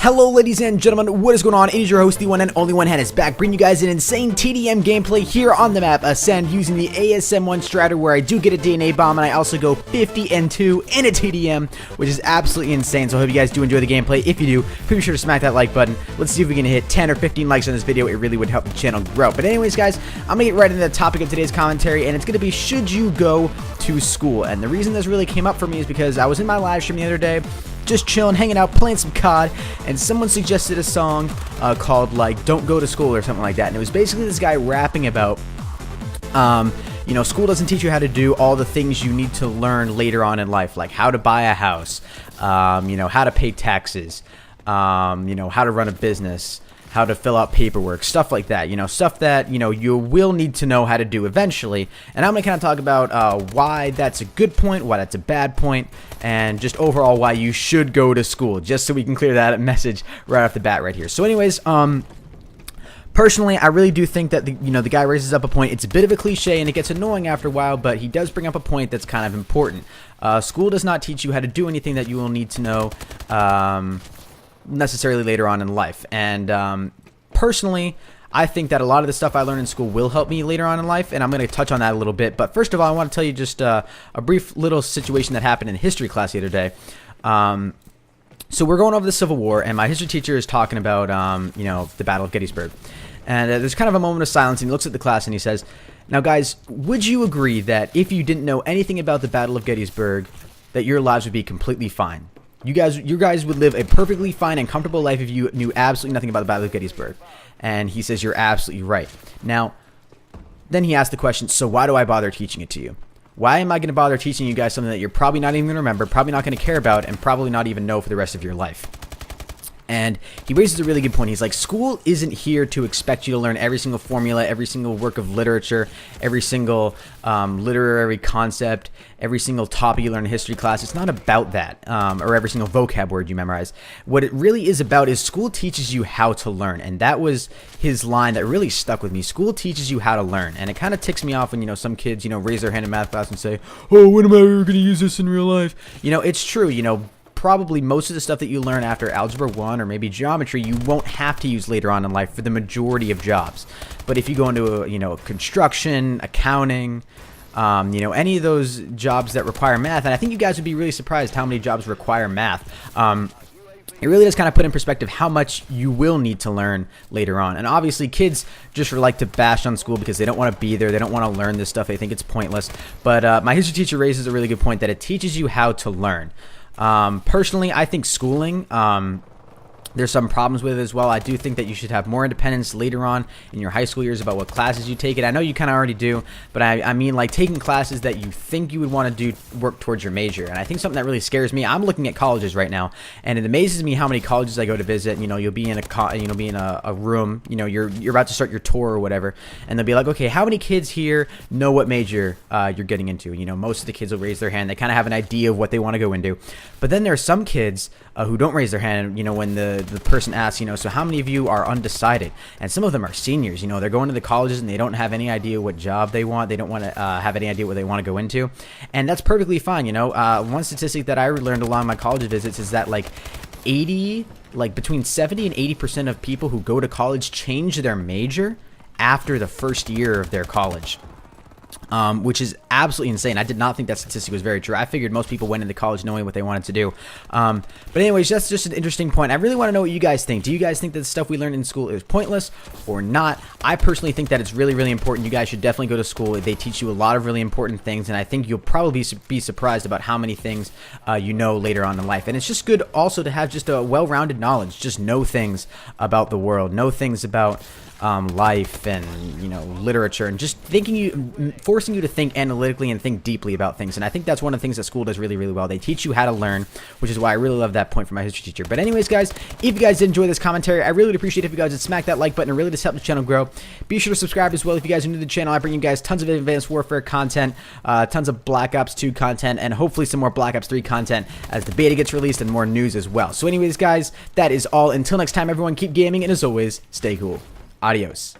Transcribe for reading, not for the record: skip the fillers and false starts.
Hello ladies and gentlemen, what is going on? It is your host, the one and only ProHenis, back bringing you guys an insane TDM gameplay here on the map Ascend using the ASM1 strategy where I do get a DNA bomb and I also go 50 and 2 in a TDM, which is absolutely insane. So I hope you guys do enjoy the gameplay. If you do, be sure to smack that like button. Let's see if we can hit 10 or 15 likes on this video. It really would help the channel grow. But anyways guys, I'm going to get right into the topic of today's commentary, and it's going to be, should you go to school? And the reason this really came up for me is because I was in my live stream the other day, just chilling, hanging out, playing some COD, and someone suggested a song called, like, Don't Go to School or something like that. And it was basically this guy rapping about, you know, school doesn't teach you how to do all the things you need to learn later on in life, like how to buy a house, you know, how to pay taxes, you know, how to run a business, how to fill out paperwork, stuff like that, you know, stuff that, you know, you will need to know how to do eventually. And I'm going to kind of talk about why that's a good point, why that's a bad point, and just overall why you should go to school, just so we can clear that message right off the bat right here. So anyways, personally, I really do think that, the guy raises up a point. It's a bit of a cliche and it gets annoying after a while, but he does bring up a point that's kind of important. School does not teach you how to do anything that you will need to know, necessarily later on in life. And personally, I think that a lot of the stuff I learned in school will help me later on in life, and I'm going to touch on that a little bit. But first of all, I want to tell you just a brief little situation that happened in history class the other day. So we're going over the Civil War, and my history teacher is talking about you know, the Battle of Gettysburg. And there's kind of a moment of silence, and he looks at the class and he says, "Now guys, would you agree that if you didn't know anything about the Battle of Gettysburg, that your lives would be completely fine? You guys would live a perfectly fine and comfortable life if you knew absolutely nothing about the Battle of Gettysburg." And he says, "You're absolutely right." Now, then he asked the question, so why do I bother teaching it to you? Why am I going to bother teaching you guys something that you're probably not even going to remember, probably not going to care about, and probably not even know for the rest of your life? And he raises a really good point. He's like, school isn't here to expect you to learn every single formula, every single work of literature, every single literary concept, every single topic you learn in history class. It's not about that, or every single vocab word you memorize. What it really is about is school teaches you how to learn. And that was his line that really stuck with me. School teaches you how to learn. And it kind of ticks me off when, you know, some kids, you know, raise their hand in math class and say, "Oh, when am I ever going to use this in real life?" You know, it's true, you know. Probably most of the stuff that you learn after Algebra 1 or maybe geometry, you won't have to use later on in life for the majority of jobs. But if you go into, you know, construction, accounting, you know, any of those jobs that require math, and I think you guys would be really surprised how many jobs require math. It really does kind of put in perspective how much you will need to learn later on. And obviously kids just like to bash on school because they don't want to be there. They don't want to learn this stuff. They think it's pointless. But my history teacher raises a really good point that it teaches you how to learn. Personally, I think schooling, there's some problems with it as well. I do think that you should have more independence later on in your high school years about what classes you take. And I know you kind of already do, but I mean, like, taking classes that you think you would want to do work towards your major. And I think something that really scares me, I'm looking at colleges right now, and it amazes me how many colleges I go to visit. You know, you'll be in a room, you know, you're about to start your tour or whatever, and they'll be like, "Okay, how many kids here know what major you're getting into?" You know, most of the kids will raise their hand. They kind of have an idea of what they want to go into. But then there are some kids who don't raise their hand, you know, when the person asks, you know, "So how many of you are undecided?" And some of them are seniors, you know, they're going to the colleges and they don't have any idea what job they want. They don't want to have any idea what they want to go into. And that's perfectly fine, you know. One statistic that I learned along my college visits is that between 70 and 80% of people who go to college change their major after the first year of their college. Which is absolutely insane. I did not think that statistic was very true. I figured most people went into college knowing what they wanted to do. But anyways, that's just an interesting point. I really want to know what you guys think. Do you guys think that the stuff we learned in school is pointless or not? I personally think that it's really, really important. You guys should definitely go to school. They teach you a lot of really important things, and I think you'll probably be surprised about how many things you know later on in life. And it's just good also to have just a well-rounded knowledge, just know things about the world, know things about life and, you know, literature, and just forcing you to think analytically and think deeply about things. And I think that's one of the things that school does really, really well. They teach you how to learn, which is why I really love that point from my history teacher. But anyways, guys, if you guys did enjoy this commentary, I really would appreciate if you guys would smack that like button. It really does help the channel grow. Be sure to subscribe as well if you guys are new to the channel. I bring you guys tons of Advanced Warfare content, tons of Black Ops 2 content, and hopefully some more Black Ops 3 content as the beta gets released, and more news as well. So anyways, guys, that is all. Until next time, everyone, keep gaming, and as always, stay cool. Adios.